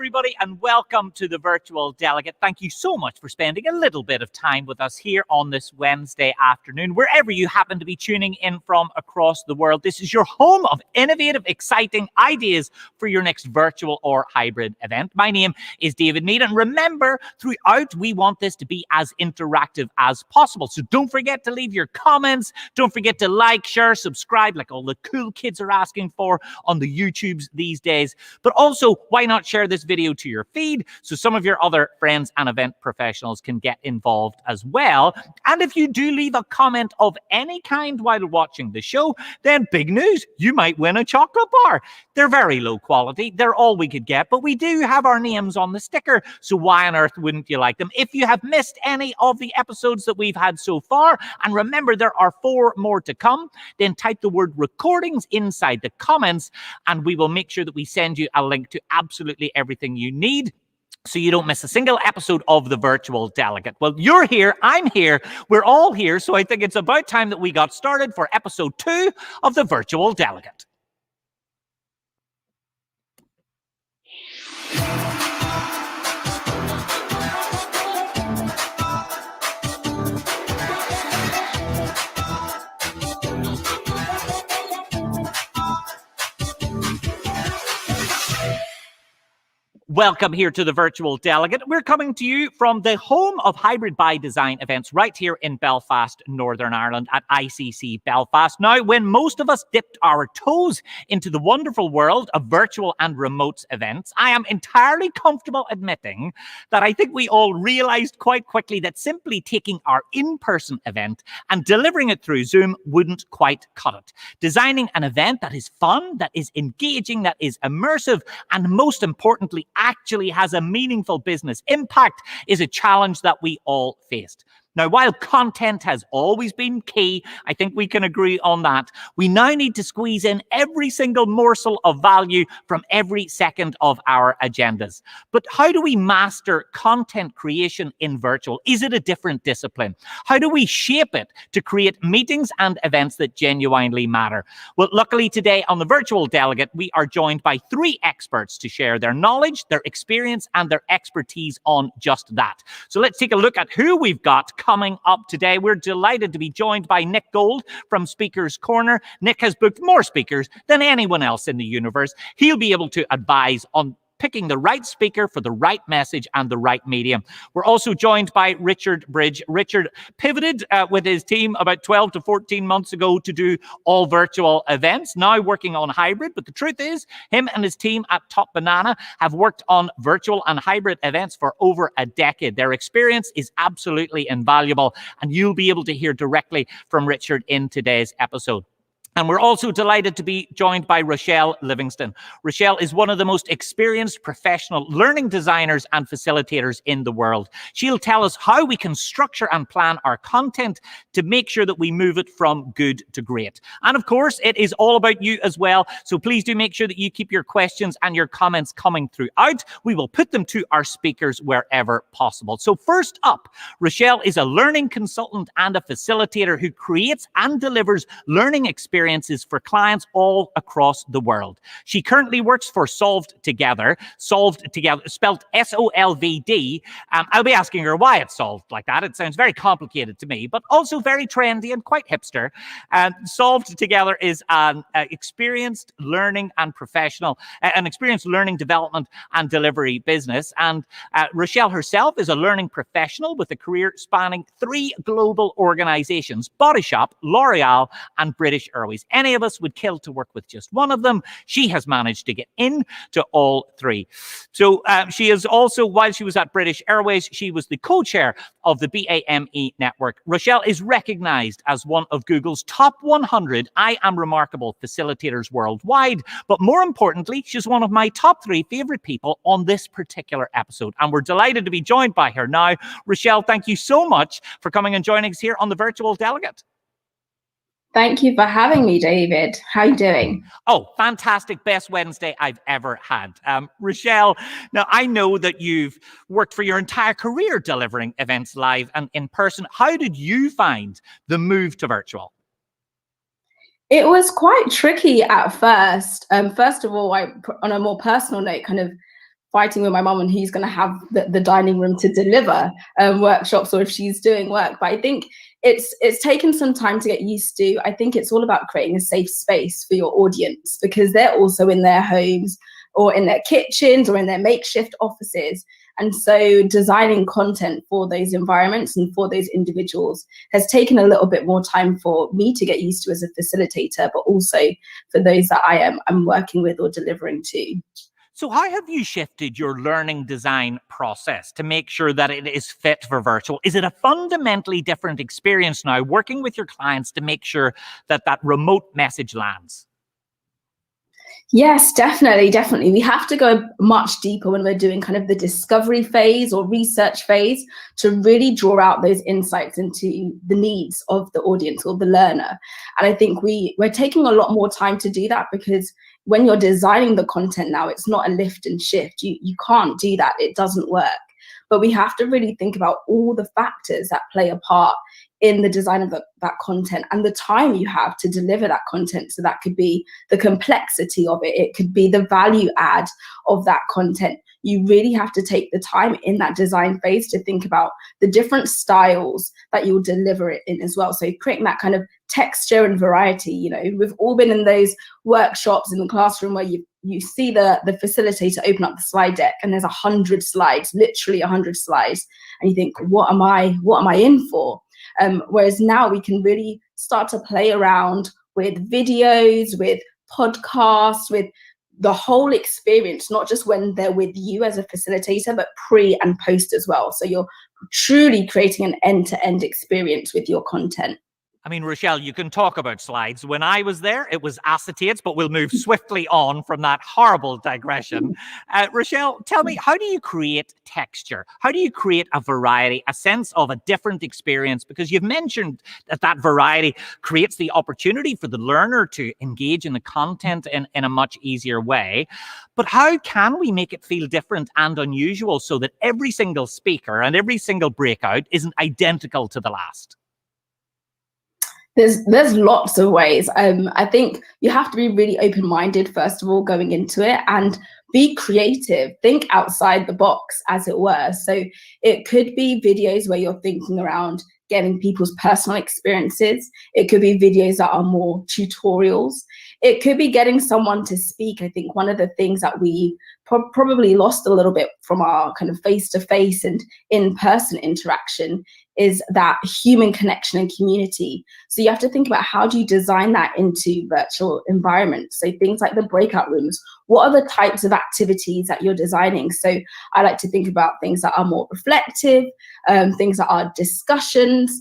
everybody, and welcome to the Virtual Delegate. Thank you so much for spending a little bit of time with us here on this Wednesday afternoon, wherever you happen to be tuning in from across the world. This is your home of innovative, exciting ideas for your next virtual or hybrid event. My name is David Mead, and remember, throughout, we want this to be as interactive as possible. So don't forget to leave your comments. Don't forget to like, share, subscribe, like all the cool kids are asking for on the YouTubes these days. But also, why not share this video to your feed so some of your other friends and event professionals can get involved as well? And if you do leave a comment of any kind while watching the show, then big news, you might win a chocolate bar. They're very low quality. They're all we could get, but we do have our names on the sticker. So why on earth wouldn't you like them? If you have missed any of the episodes that we've had so far, and remember there are 4 more to come, then type the word recordings inside the comments and we will make sure that we send you a link to absolutely everything you need, so you don't miss a single episode of the Virtual Delegate. Well, you're here, I'm here, we're all here, so I think it's about time that we got started for episode 2 of the Virtual Delegate. Welcome here to the Virtual Delegate. We're coming to you from the home of Hybrid by Design events right here in Belfast, Northern Ireland at ICC Belfast. Now, when most of us dipped our toes into the wonderful world of virtual and remote events, I am entirely comfortable admitting that I think we all realized quite quickly that simply taking our in-person event and delivering it through Zoom wouldn't quite cut it. Designing an event that is fun, that is engaging, that is immersive, and most importantly, actually has a meaningful business impact is a challenge that we all faced. Now, while content has always been key, I think we can agree on that, we now need to squeeze in every single morsel of value from every second of our agendas. But how do we master content creation in virtual? Is it a different discipline? How do we shape it to create meetings and events that genuinely matter? Well, luckily today on the Virtual Delegate, we are joined by 3 experts to share their knowledge, their experience, and their expertise on just that. So let's take a look at who we've got coming up today. We're delighted to be joined by Nick Gold from Speakers Corner. Nick has booked more speakers than anyone else in the universe. He'll be able to advise on picking the right speaker for the right message and the right medium. We're also joined by Richard Bridge. Richard pivoted with his team about 12 to 14 months ago to do all virtual events, now working on hybrid. But the truth is, him and his team at Top Banana have worked on virtual and hybrid events for over a decade. Their experience is absolutely invaluable, and you'll be able to hear directly from Richard in today's episode. And we're also delighted to be joined by Rochelle Livingston. Rochelle is one of the most experienced professional learning designers and facilitators in the world. She'll tell us how we can structure and plan our content to make sure that we move it from good to great. And of course, it is all about you as well. So please do make sure that you keep your questions and your comments coming throughout. We will put them to our speakers wherever possible. So first up, Rochelle is a learning consultant and a facilitator who creates and delivers learning experiences for clients all across the world. She currently works for Solved Together, spelled SOLVD. I'll be asking her why it's solved like that. It sounds very complicated to me, but also very trendy and quite hipster. Solved Together is an experienced learning development and delivery business. And Rochelle herself is a learning professional with a career spanning 3 global organizations: Body Shop, L'Oreal, and British Airways. Any of us would kill to work with just one of them. She has managed to get into all 3. So she is also, while she was at British Airways, she was the co-chair of the BAME network. Rochelle is recognized as one of Google's top 100 I Am Remarkable facilitators worldwide. But more importantly, she's one of my top 3 favorite people on this particular episode. And we're delighted to be joined by her now. Rochelle, thank you so much for coming and joining us here on the Virtual Delegate. Thank you for having me, David. How are you doing? Oh, fantastic. Best Wednesday I've ever had. Rochelle, now I know that you've worked for your entire career delivering events live and in person. How did you find the move to virtual? It was quite tricky at first. First of all, on a more personal note, kind of fighting with my mum on who's going to have the dining room to deliver workshops, or if she's doing work. But I think it's taken some time to get used to. I think it's all about creating a safe space for your audience, because they're also in their homes or in their kitchens or in their makeshift offices. And so designing content for those environments and for those individuals has taken a little bit more time for me to get used to as a facilitator, but also for those that I'm working with or delivering to. So how have you shifted your learning design process to make sure that it is fit for virtual? Is it a fundamentally different experience now working with your clients to make sure that that remote message lands? Yes, definitely. We have to go much deeper when we're doing kind of the discovery phase or research phase to really draw out those insights into the needs of the audience or the learner. And I think we're taking a lot more time to do that, because when you're designing the content now, it's not a lift and shift. You can't do that. It doesn't work. But we have to really think about all the factors that play a part in the design of that content and the time you have to deliver that content. So that could be the complexity of it. It could be the value add of that content. You really have to take the time in that design phase to think about the different styles that you'll deliver it in as well. So creating that kind of texture and variety. You know, we've all been in those workshops in the classroom where you see the facilitator open up the slide deck and there's 100 slides, literally 100 slides, and you think, what am I in for? Whereas now we can really start to play around with videos, with podcasts, with the whole experience, not just when they're with you as a facilitator, but pre and post as well. So you're truly creating an end-to-end experience with your content. I mean, Rochelle, you can talk about slides. When I was there, it was acetates, but we'll move swiftly on from that horrible digression. Rochelle, tell me, how do you create texture? How do you create a variety, a sense of a different experience? Because you've mentioned that variety creates the opportunity for the learner to engage in the content in a much easier way. But how can we make it feel different and unusual so that every single speaker and every single breakout isn't identical to the last? There's lots of ways. I think you have to be really open-minded, first of all, going into it, and be creative. Think outside the box, as it were. So it could be videos where you're thinking around getting people's personal experiences. It could be videos that are more tutorials. It could be getting someone to speak. I think one of the things that we probably lost a little bit from our kind of face-to-face and in-person interaction is that human connection and community. So you have to think about, how do you design that into virtual environments? So things like the breakout rooms, what are the types of activities that you're designing? So I like to think about things that are more reflective, things that are discussions,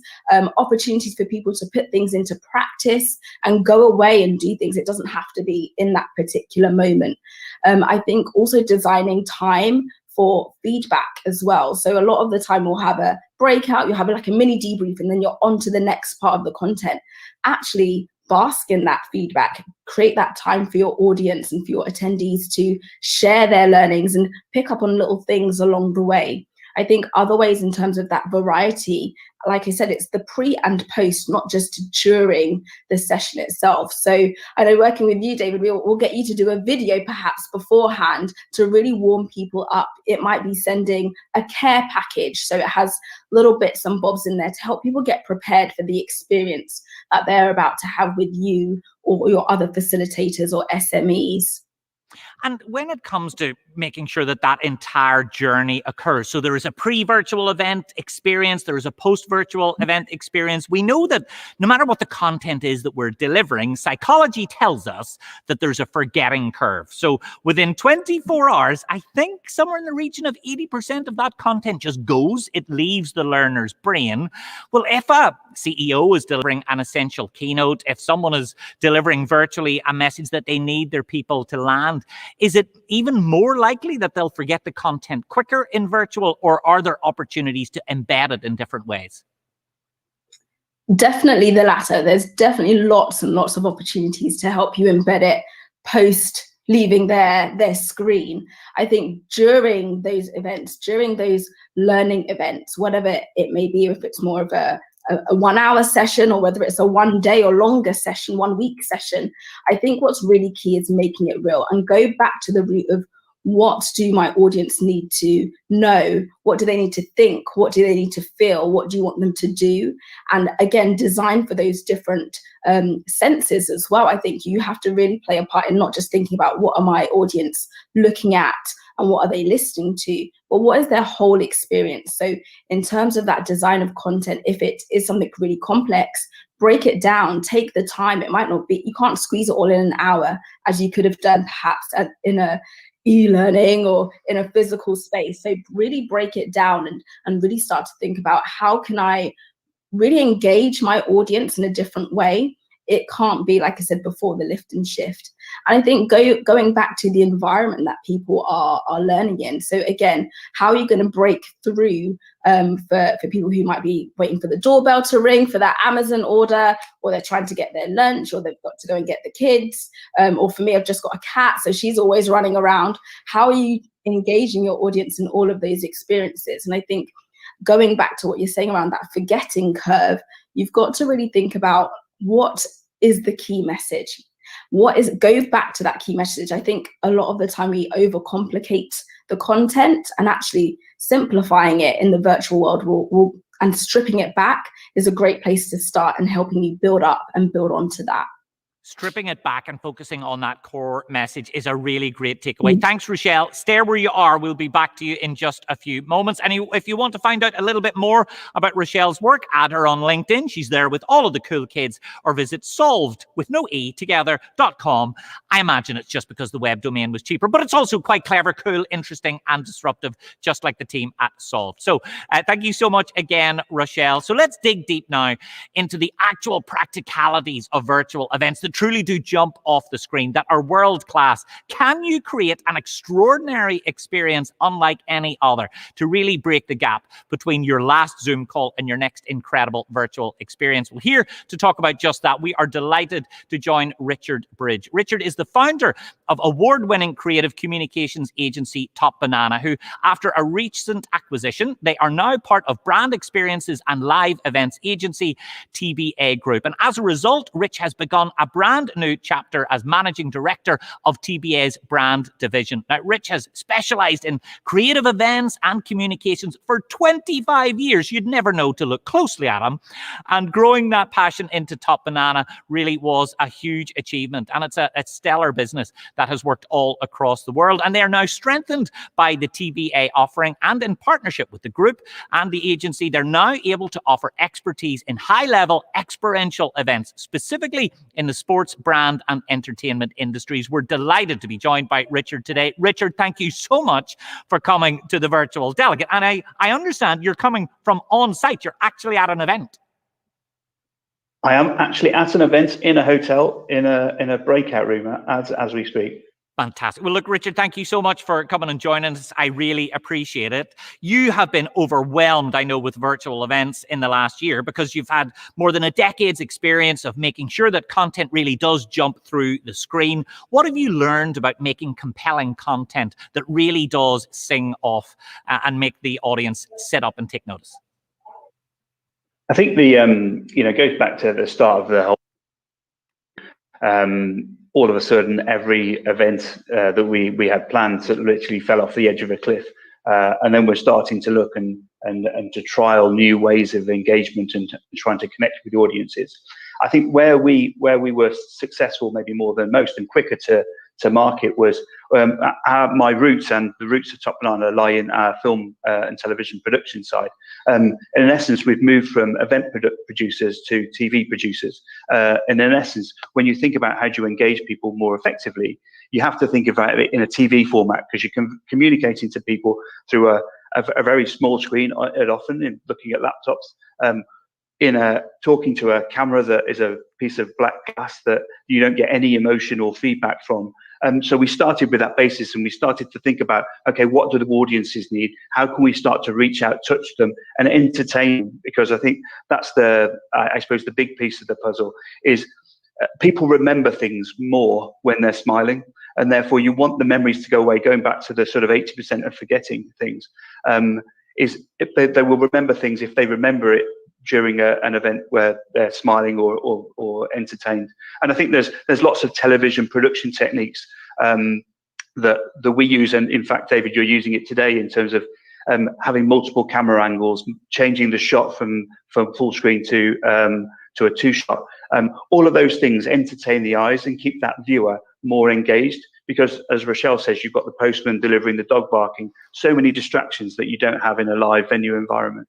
opportunities for people to put things into practice and go away and do things. It doesn't have to be in that particular moment. I think also designing time for feedback as well. So a lot of the time we'll have a breakout, you'll have like a mini debrief, and then you're on to the next part of the content. Actually bask in that feedback, create that time for your audience and for your attendees to share their learnings and pick up on little things along the way. I think other ways in terms of that variety, like I said, it's the pre and post, not just during the session itself. So I know working with you, David, we'll get you to do a video perhaps beforehand to really warm people up. It might be sending a care package, so it has little bits and bobs in there to help people get prepared for the experience that they're about to have with you or your other facilitators or SMEs. And when it comes to making sure that that entire journey occurs, so there is a pre-virtual event experience, there is a post-virtual event experience. We know that no matter what the content is that we're delivering, psychology tells us that there's a forgetting curve. So within 24 hours, I think somewhere in the region of 80% of that content just goes, it leaves the learner's brain. Well, if a CEO is delivering an essential keynote, if someone is delivering virtually a message that they need their people to land, is it even more likely that they'll forget the content quicker in virtual, or are there opportunities to embed it in different ways? Definitely the latter. There's definitely lots and lots of opportunities to help you embed it post leaving their screen. I think during those events, during those learning events, whatever it may be, if it's more of a 1 hour session or whether it's a 1 day or longer session, 1 week session, I think what's really key is making it real and go back to the root of what do my audience need to know? What do they need to think? What do they need to feel? What do you want them to do? And again, design for those different senses as well. I think you have to really play a part in not just thinking about what are my audience looking at and what are they listening to, but what is their whole experience? So in terms of that design of content, if it is something really complex, break it down, take the time. It might not be, you can't squeeze it all in an hour as you could have done perhaps in a e-learning or in a physical space. So really break it down and really start to think about how can I really engage my audience in a different way. It can't be, like I said before, the lift and shift. And I think going back to the environment that people are learning in. So again, how are you going to break through for people who might be waiting for the doorbell to ring for that Amazon order, or they're trying to get their lunch, or they've got to go and get the kids, or for me, I've just got a cat, so she's always running around. How are you engaging your audience in all of those experiences? And I think going back to what you're saying around that forgetting curve, you've got to really think about what is the key message. Go back to that key message. I think a lot of the time we overcomplicate the content, and actually simplifying it in the virtual world and stripping it back is a great place to start, and helping you build up and build onto that. Stripping it back and focusing on that core message is a really great takeaway. Thanks, Rochelle. Stay where you are. We'll be back to you in just a few moments. And if you want to find out a little bit more about Rochelle's work, add her on LinkedIn. She's there with all of the cool kids, or visit solved.com. I imagine it's just because the web domain was cheaper, but it's also quite clever, cool, interesting, and disruptive, just like the team at Solved. So thank you so much again, Rochelle. So let's dig deep now into the actual practicalities of virtual events that truly do jump off the screen, that are world class. Can you create an extraordinary experience unlike any other to really break the gap between your last Zoom call and your next incredible virtual experience? Well, here to talk about just that, we are delighted to join Richard Bridge. Richard is the founder of award-winning creative communications agency Top Banana, who, after a recent acquisition, they are now part of brand experiences and live events agency TBA Group. And as a result, Rich has begun a brand new chapter as managing director of TBA's brand division. Now, Rich has specialized in creative events and communications for 25 years. You'd never know to look closely at him. And growing that passion into Top Banana really was a huge achievement. And it's a stellar business that has worked all across the world. And they are now strengthened by the TBA offering, and in partnership with the group and the agency, they're now able to offer expertise in high-level experiential events, specifically in the sports, brand, and entertainment industries. We're delighted to be joined by Richard today. Richard, thank you so much for coming to the Virtual Delegate. And I understand you're coming from on site. You're actually at an event. I am actually at an event in a hotel, in a breakout room as we speak. Fantastic. Well, look, Richard, thank you so much for coming and joining us. I really appreciate it. You have been overwhelmed, I know, with virtual events in the last year, because you've had more than a decade's experience of making sure that content really does jump through the screen. What have you learned about making compelling content that really does sing off and make the audience sit up and take notice? I think it goes back to the start of the whole. All of a sudden, every event that we had planned literally fell off the edge of a cliff, and then we're starting to look and to trial new ways of engagement and trying to connect with audiences. I think where we were successful, maybe more than most, and quicker to market was my roots, and the roots of Top Banana lie in our film and television production side. In essence, we've moved from event producers to TV producers. And in essence, when you think about how do you engage people more effectively, you have to think about it in a TV format, because you're communicating to people through a very small screen, often in looking at laptops. Talking to a camera that is a piece of black glass that you don't get any emotional feedback from. So we started with that basis, and we started to think about, okay, what do the audiences need? How can we start to reach out, touch them, and entertain? Because I think that's I suppose the big piece of the puzzle is people remember things more when they're smiling, and therefore you want the memories to go away. Going back to the sort of 80% of forgetting things, is if they will remember things if they remember it during an event where they're smiling or entertained. And I think there's lots of television production techniques that we use, and in fact, David, you're using it today in terms of having multiple camera angles, changing the shot from full screen to a two-shot. All of those things entertain the eyes and keep that viewer more engaged, because as Rochelle says, you've got the postman delivering the dog barking, so many distractions that you don't have in a live venue environment.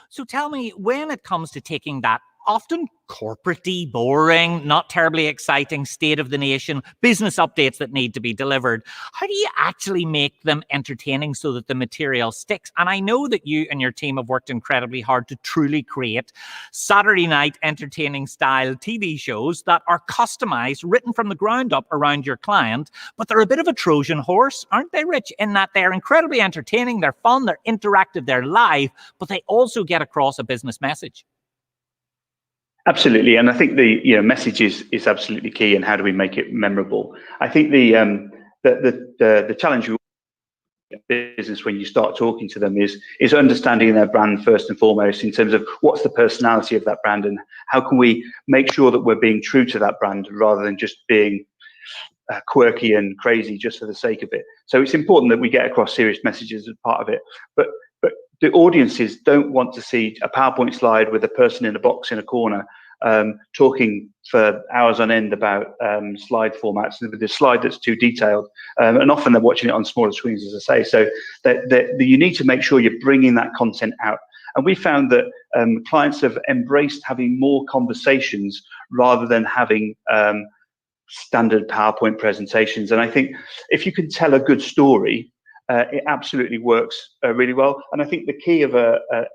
So tell me, when it comes to taking that often corporate-y, boring, not terribly exciting state of the nation, business updates that need to be delivered, how do you actually make them entertaining so that the material sticks? And I know that you and your team have worked incredibly hard to truly create Saturday night entertaining style TV shows that are customized, written from the ground up around your client, but they're a bit of a Trojan horse, aren't they, Rich, in that they're incredibly entertaining, they're fun, they're interactive, they're live, but they also get across a business message. Absolutely, and I think the message is absolutely key. And how do we make it memorable? I think the challenge with business when you start talking to them is understanding their brand first and foremost, in terms of what's the personality of that brand, and how can we make sure that we're being true to that brand rather than just being quirky and crazy just for the sake of it. So it's important that we get across serious messages as part of it, but the audiences don't want to see a PowerPoint slide with a person in a box in a corner talking for hours on end about slide formats with the slide that's too detailed. And often they're watching it on smaller screens, as I say. So that you need to make sure you're bringing that content out. And we found that clients have embraced having more conversations rather than having standard PowerPoint presentations. And I think if you can tell a good story, it absolutely works really well. And I think the key of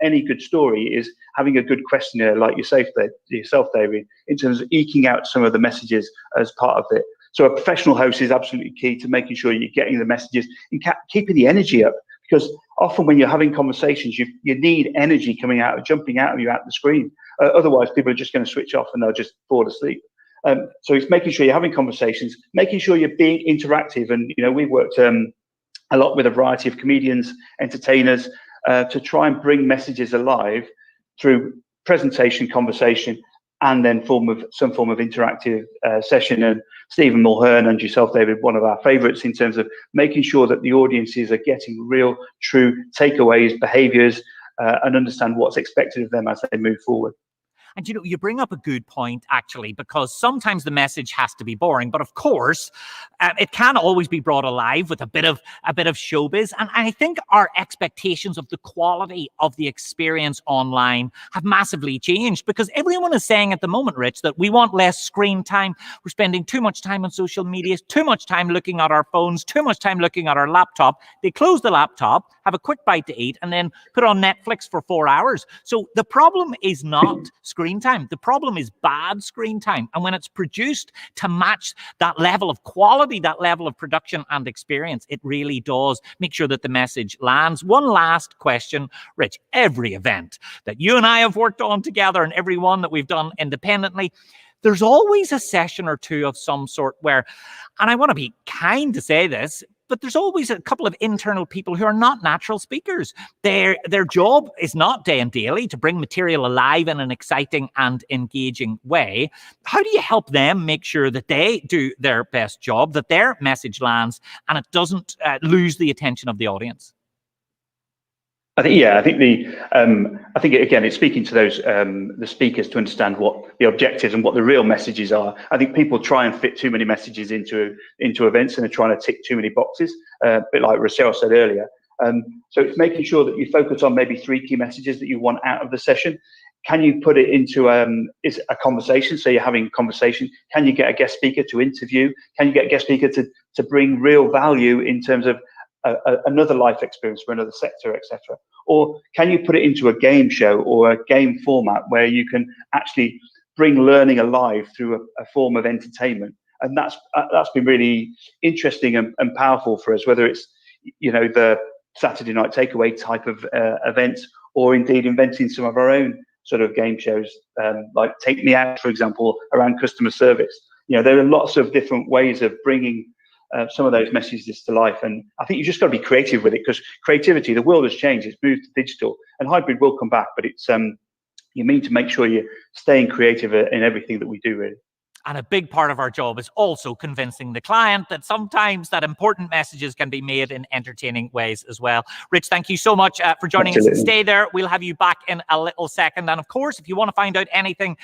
any good story is having a good questionnaire like yourself, David, in terms of eking out some of the messages as part of it. So a professional host is absolutely key to making sure you're getting the messages and keeping the energy up, because often when you're having conversations, you need energy jumping out of you at the screen. Otherwise, people are just going to switch off and they'll just fall asleep. So it's making sure you're having conversations, making sure you're being interactive. And we've worked a lot with a variety of comedians, entertainers, to try and bring messages alive through presentation, conversation, and then some form of interactive session. And Stephen Mulhern and yourself, David, one of our favorites in terms of making sure that the audiences are getting real, true takeaways, behaviors, and understand what's expected of them as they move forward. And you bring up a good point, actually, because sometimes the message has to be boring, but of course, it can always be brought alive with a bit of showbiz. And I think our expectations of the quality of the experience online have massively changed, because everyone is saying at the moment, Rich, that we want less screen time. We're spending too much time on social media, too much time looking at our phones, too much time looking at our laptop. They close the laptop, have a quick bite to eat, and then put on Netflix for 4 hours. So the problem is not screen time. The problem is bad screen time. And when it's produced to match that level of quality, that level of production and experience, it really does make sure that the message lands. One last question, Rich. Every event that you and I have worked on together and every one that we've done independently, there's always a session or two of some sort where, and I want to be kind to say this, but there's always a couple of internal people who are not natural speakers. Their job is not day and daily to bring material alive in an exciting and engaging way. How do you help them make sure that they do their best job, that their message lands, and it doesn't lose the attention of the audience? I think again, it's speaking to those the speakers to understand what the objectives and what the real messages are. I think people try and fit too many messages into events, and they're trying to tick too many boxes. A bit like Rochelle said earlier. So it's making sure that you focus on maybe 3 key messages that you want out of the session. Can you put it into is a conversation? So you're having a conversation. Can you get a guest speaker to interview? Can you get a guest speaker to bring real value in terms of another life experience for another sector, etc.? Or can you put it into a game show or a game format where you can actually bring learning alive through a form of entertainment? And that's been really interesting and powerful for us, whether it's the Saturday night takeaway type of events, or indeed inventing some of our own sort of game shows, like Take Me Out, for example, around customer service. There are lots of different ways of bringing some of those messages to life. And I think you just got to be creative with it, because creativity, the world has changed, it's moved to digital, and hybrid will come back, but it's you need to make sure you're staying creative in everything that we do, really. And a big part of our job is also convincing the client that sometimes that important messages can be made in entertaining ways as well. Rich, thank you so much for joining us. Stay there. We'll have you back in a little second. And of course, if you want to find out anything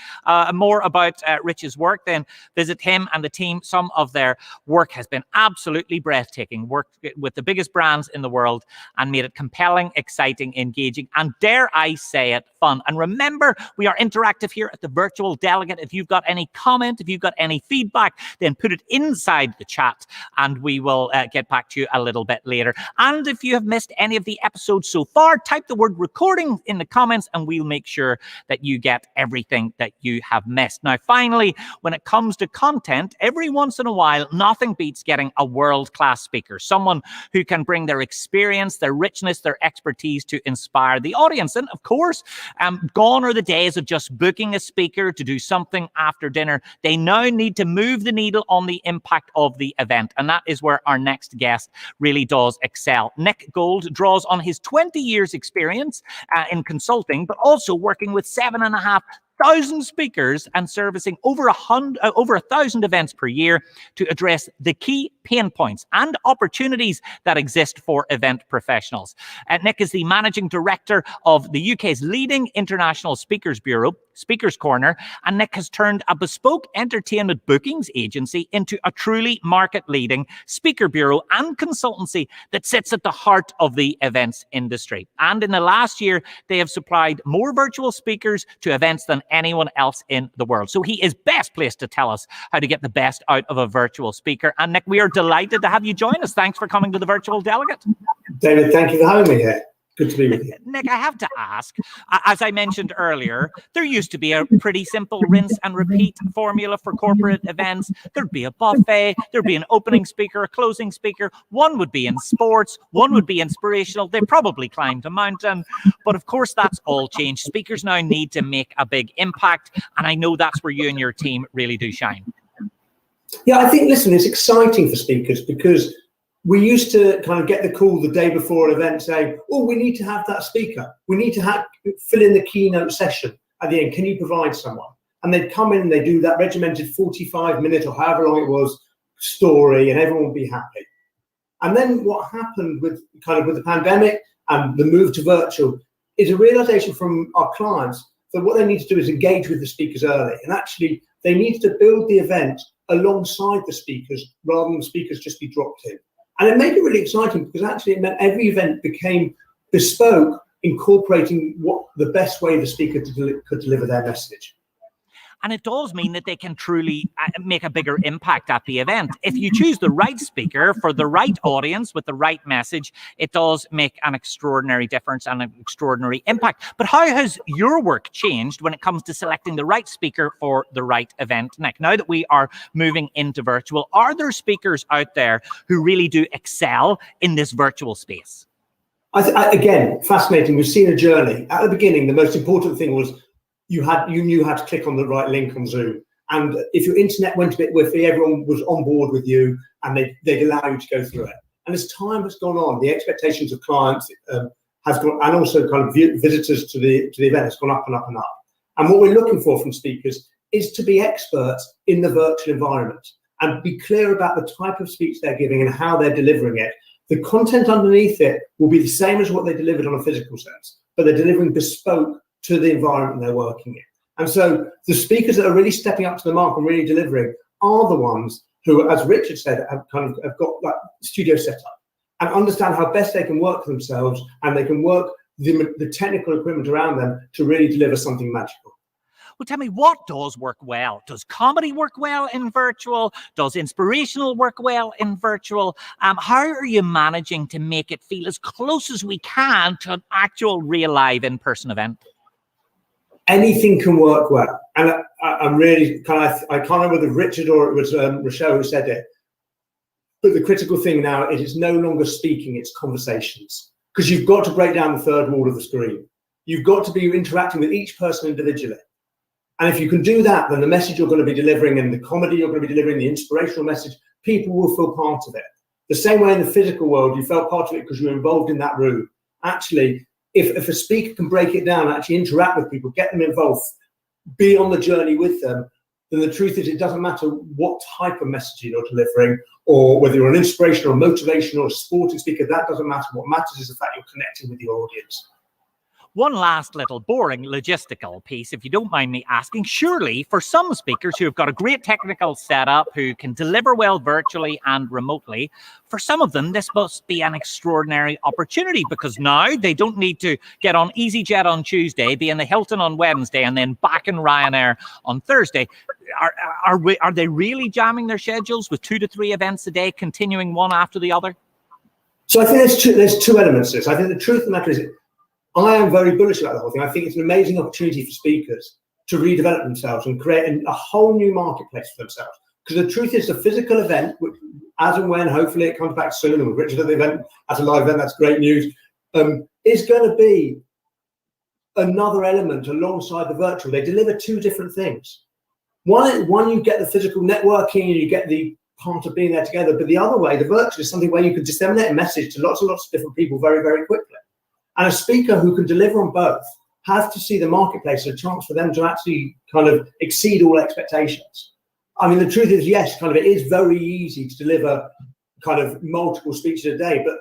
more about Rich's work, then visit him and the team. Some of their work has been absolutely breathtaking. Worked with the biggest brands in the world and made it compelling, exciting, engaging, and dare I say it, fun. And remember, we are interactive here at the Virtual Delegate. If you've got any comment, if you've got any feedback, then put it inside the chat and we will get back to you a little bit later. And if you have missed any of the episodes so far, type the word recording in the comments and we'll make sure that you get everything that you have missed. Now, finally, when it comes to content, every once in a while, nothing beats getting a world-class speaker, someone who can bring their experience, their richness, their expertise to inspire the audience. And of course, gone are the days of just booking a speaker to do something after dinner. They now need to move the needle on the impact of the event. And that is where our next guest really does excel. Nick Gold draws on his 20 years experience in consulting, but also working with 7,500 speakers and servicing over 1,000 events per year to address the key pain points and opportunities that exist for event professionals. Nick is the managing director of the UK's leading international speakers bureau, Speakers Corner, and Nick has turned a bespoke entertainment bookings agency into a truly market-leading speaker bureau and consultancy that sits at the heart of the events industry. And in the last year, they have supplied more virtual speakers to events than anyone else in the world. So he is best placed to tell us how to get the best out of a virtual speaker. And Nick, we are delighted to have you join us. Thanks for coming to the Virtual Delegate. David, thank you for having me here. Good to be with you. Nick, I have to ask, as I mentioned earlier, there used to be a pretty simple rinse and repeat formula for corporate events. There'd be a buffet, there'd be an opening speaker, a closing speaker. One would be in sports, one would be inspirational. They probably climbed a mountain. But of course, that's all changed. Speakers now need to make a big impact. And I know that's where you and your team really do shine. Yeah, I think, listen, it's exciting for speakers because we used to kind of get the call the day before an event saying, oh, we need to have that speaker. We need to fill in the keynote session at the end. Can you provide someone? And they'd come in and they do that regimented 45-minute or however long it was story and everyone would be happy. And then what happened with the pandemic and the move to virtual is a realization from our clients that what they need to do is engage with the speakers early. And actually, they need to build the event alongside the speakers rather than the speakers just be dropped in. And it made it really exciting because actually it meant every event became bespoke, incorporating what the best way the speaker could deliver their message. And it does mean that they can truly make a bigger impact at the event. If you choose the right speaker for the right audience with the right message, it does make an extraordinary difference and an extraordinary impact. But how has your work changed when it comes to selecting the right speaker for the right event, Nick? Now that we are moving into virtual, are there speakers out there who really do excel in this virtual space? Again, fascinating. We've seen a journey. At the beginning, the most important thing was you knew how to click on the right link on Zoom. And if your internet went a bit whiffy, everyone was on board with you and they'd allow you to go through it. And as time has gone on, the expectations of clients has gone, and also kind of visitors to the event has gone up and up and up. And what we're looking for from speakers is to be experts in the virtual environment and be clear about the type of speech they're giving and how they're delivering it. The content underneath it will be the same as what they delivered on a physical sense, but they're delivering bespoke to the environment they're working in. And so the speakers that are really stepping up to the mark and really delivering are the ones who, as Richard said, have got like studio set up and understand how best they can work for themselves and they can work the technical equipment around them to really deliver something magical. Well, tell me, what does work well? Does comedy work well in virtual? Does inspirational work well in virtual? How are you managing to make it feel as close as we can to an actual real live in-person event? Anything can work well. And I'm really I can't remember whether Richard or it was Rochelle who said it. But the critical thing now is it's no longer speaking, it's conversations. Because you've got to break down the third wall of the screen. You've got to be interacting with each person individually. And if you can do that, then the message you're going to be delivering and the comedy you're going to be delivering, the inspirational message, people will feel part of it. The same way in the physical world, you felt part of it because you were involved in that room. Actually, if a speaker can break it down, actually interact with people, get them involved, be on the journey with them, then the truth is it doesn't matter what type of messaging you're delivering, or whether you're an inspirational or motivational or sporting speaker. That doesn't matter. What matters is the fact you're connecting with your audience. One last little boring logistical piece, if you don't mind me asking. Surely for some speakers who have got a great technical setup, who can deliver well virtually and remotely, for some of them, this must be an extraordinary opportunity, because now they don't need to get on EasyJet on Tuesday, be in the Hilton on Wednesday, and then back in Ryanair on Thursday. Are they really jamming their schedules with 2 to 3 events a day, continuing one after the other? So I think there's two elements to this. I think the truth of the matter is, I am very bullish about the whole thing. I think it's an amazing opportunity for speakers to redevelop themselves and create a whole new marketplace for themselves. Because the truth is, the physical event, which, as and when hopefully it comes back soon, and with Richard at the event as a live event, that's great news, is going to be another element alongside the virtual. They deliver two different things. One, you get the physical networking and you get the part of being there together, but the other way, the virtual is something where you can disseminate a message to lots and lots of different people very, very quickly. And a speaker who can deliver on both has to see the marketplace as a chance for them to actually kind of exceed all expectations. I mean, the truth is, yes, kind of it is very easy to deliver kind of multiple speeches a day, but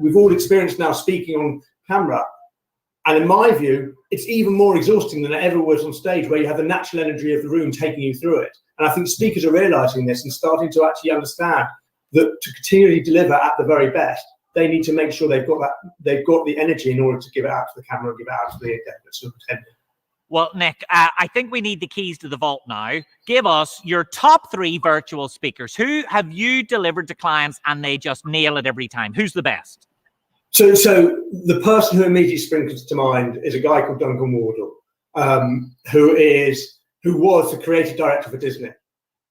we've all experienced now speaking on camera, and in my view, it's even more exhausting than it ever was on stage, where you have the natural energy of the room taking you through it. And I think speakers are realizing this and starting to actually understand that to continually deliver at the very best, they need to make sure they've got the energy in order to give it out to the camera, give it out to the attendant. Well, Nick, I think we need the keys to the vault now. Give us your top 3 virtual speakers. Who have you delivered to clients and they just nail it every time? Who's the best? So the person who immediately springs to mind is a guy called Duncan Wardle, who was the creative director for Disney,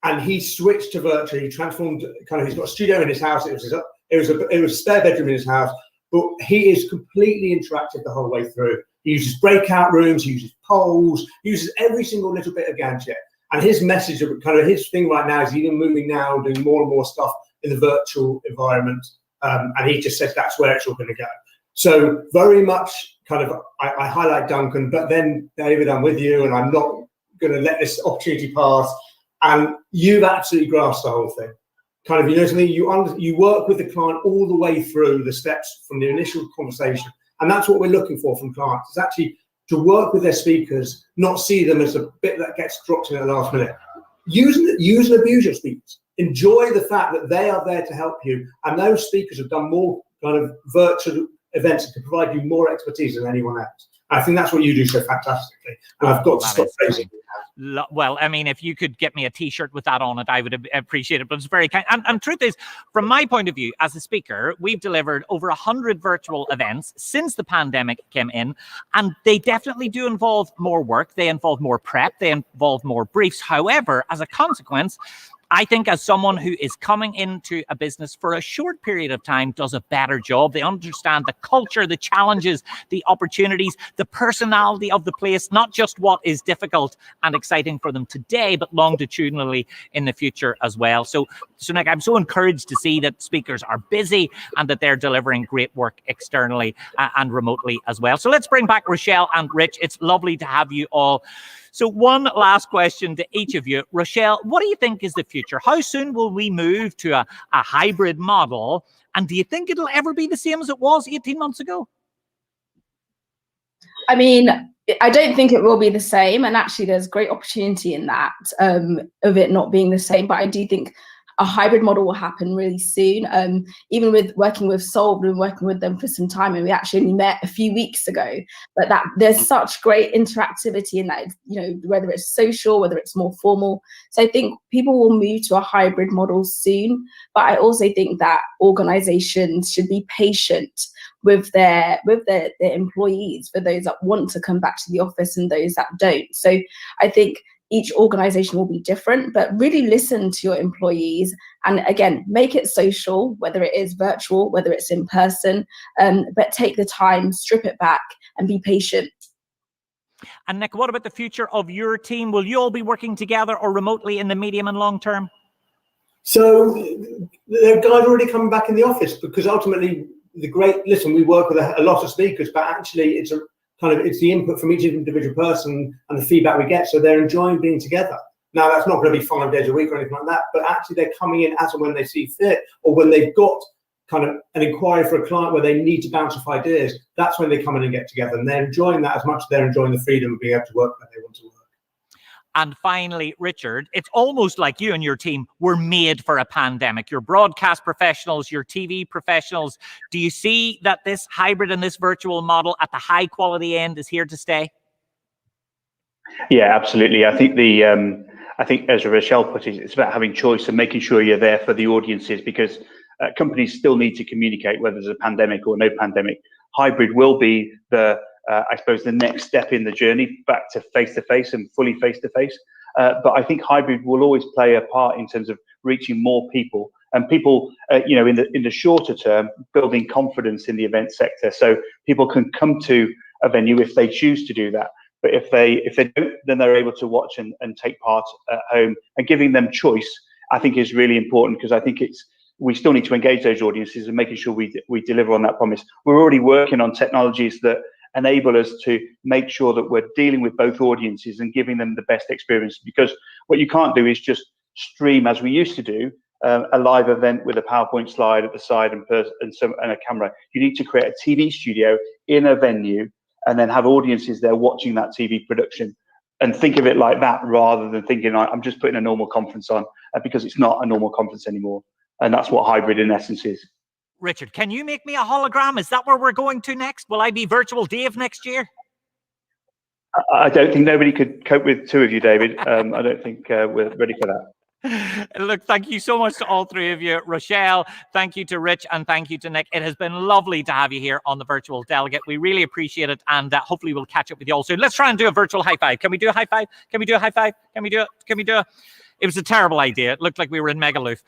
and he switched to virtual. He transformed he's got a studio in his house. It was a spare bedroom in his house, but he is completely interactive the whole way through. He uses breakout rooms, he uses polls, he uses every single little bit of gadget. And his message, his thing right now is even moving now, doing more and more stuff in the virtual environment. And he just says that's where it's all going to go. So very much I highlight Duncan, but then David, I'm with you, and I'm not going to let this opportunity pass. And you've absolutely grasped the whole thing. You work with the client all the way through the steps from the initial conversation, and that's what we're looking for from clients. Is actually to work with their speakers, not see them as a bit that gets dropped in at the last minute. Use and abuse your speakers. Enjoy the fact that they are there to help you, and those speakers have done more kind of virtual events that can provide you more expertise than anyone else. I think that's what you do so fantastically, and I've got to stop praising you. Well, I mean, if you could get me a T-shirt with that on it, I would appreciate it. But it's very kind. And truth is, from my point of view as a speaker, we've delivered over 100 virtual events since the pandemic came in, and they definitely do involve more work. They involve more prep. They involve more briefs. However, as a consequence, I think as someone who is coming into a business for a short period of time does a better job. They understand the culture, the challenges, the opportunities, the personality of the place, not just what is difficult and exciting for them today, but longitudinally in the future as well. So Nick, I'm so encouraged to see that speakers are busy and that they're delivering great work externally and remotely as well. So let's bring back Rochelle and Rich. It's lovely to have you all. So one last question to each of you. Rochelle, what do you think is the future? How soon will we move to a hybrid model? And do you think it'll ever be the same as it was 18 months ago? I mean, I don't think it will be the same. And actually, there's great opportunity in that, of it not being the same. But I do think a hybrid model will happen really soon. Even with working with Solve, we've been working with them for some time, and we actually only met a few weeks ago. But that there's such great interactivity in that, whether it's social, whether it's more formal. So I think people will move to a hybrid model soon. But I also think that organizations should be patient with their employees, for those that want to come back to the office and those that don't. So I think each organization will be different, but really listen to your employees, and again, make it social, whether it is virtual, whether it's in person, but take the time, strip it back, and be patient. And Nick, what about the future of your team? Will you all be working together or remotely in the medium and long term? So there are guys already coming back in the office, because ultimately we work with a lot of speakers, but actually it's the input from each individual person and the feedback we get. So they're enjoying being together. Now, that's not going to be 5 days a week or anything like that, but actually they're coming in as and when they see fit, or when they've got kind of an inquiry for a client where they need to bounce off ideas. That's when they come in and get together, and they're enjoying that as much as they're enjoying the freedom of being able to work when they want to work. And finally, Richard, it's almost like you and your team were made for a pandemic. You're broadcast professionals, you're TV professionals. Do you see that this hybrid and this virtual model at the high quality end is here to stay? Yeah, absolutely. I think as Rochelle put it, it's about having choice and making sure you're there for the audiences, because companies still need to communicate whether there's a pandemic or no pandemic. Hybrid will be I suppose, the next step in the journey back to face-to-face and fully face-to-face. But I think hybrid will always play a part in terms of reaching more people, and people, in the shorter term, building confidence in the event sector, so people can come to a venue if they choose to do that. But if they don't, then they're able to watch and take part at home. And giving them choice, I think, is really important, because I think we still need to engage those audiences and making sure we deliver on that promise. We're already working on technologies that enable us to make sure that we're dealing with both audiences and giving them the best experience, because what you can't do is just stream, as we used to do, a live event with a PowerPoint slide at the side and a camera. You need to create a TV studio in a venue and then have audiences there watching that TV production, and think of it like that, rather than thinking I'm just putting a normal conference on, because it's not a normal conference anymore. And that's what hybrid in essence is. Richard, can you make me a hologram? Is that where we're going to next? Will I be virtual Dave next year? I don't think nobody could cope with two of you, David. I don't think we're ready for that. Look, thank you so much to all three of you. Rochelle, thank you to Rich, and thank you to Nick. It has been lovely to have you here on the Virtual Delegate. We really appreciate it, and hopefully we'll catch up with you all soon. Let's try and do a virtual high five. Can we do a high five? Can we do a high five? Can we do it? Can we do it? It was a terrible idea. It looked like we were in Megaloof.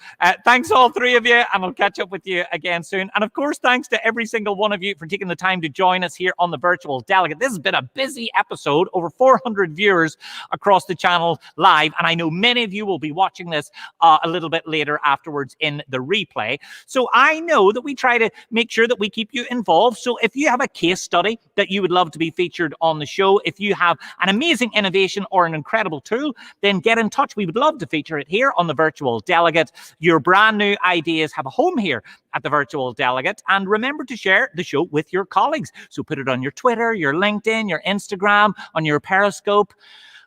Thanks all three of you, and I'll catch up with you again soon. And of course, thanks to every single one of you for taking the time to join us here on the Virtual Delegate. This has been a busy episode, over 400 viewers across the channel live, and I know many of you will be watching this a little bit later afterwards in the replay. So I know that we try to make sure that we keep you involved. So if you have a case study that you would love to be featured on the show, if you have an amazing innovation or an incredible tool, then get in touch. We would love to feature it here on the Virtual Delegate. Your brand new ideas have a home here at the Virtual Delegate. And remember to share the show with your colleagues. So put it on your Twitter, your LinkedIn, your Instagram, on your Periscope,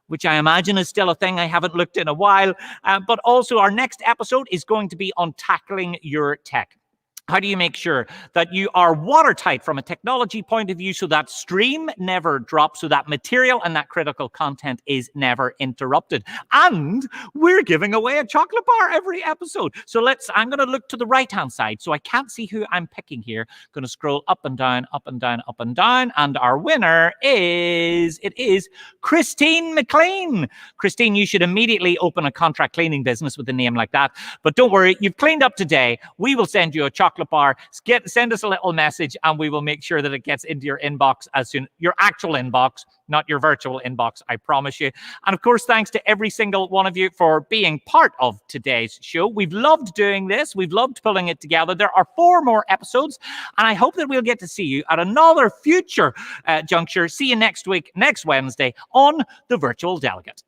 which I imagine is still a thing. I haven't looked in a while. But also our next episode is going to be on tackling your tech. How do you make sure that you are watertight from a technology point of view, so that stream never drops, so that material and that critical content is never interrupted? And we're giving away a chocolate bar every episode. So I'm going to look to the right-hand side, so I can't see who I'm picking here. Going to scroll up and down, up and down, up and down. And our winner is Christine McLean. Christine, you should immediately open a contract cleaning business with a name like that. But don't worry, you've cleaned up today. We will send you a chocolate bar. Send us a little message and we will make sure that it gets into your inbox as soon, your actual inbox, not your virtual inbox, I promise you. And of course, thanks to every single one of you for being part of today's show. We've loved doing this. We've loved pulling it together. There are 4 more episodes, and I hope that we'll get to see you at another future juncture. See you next week, next Wednesday on the Virtual Delegate.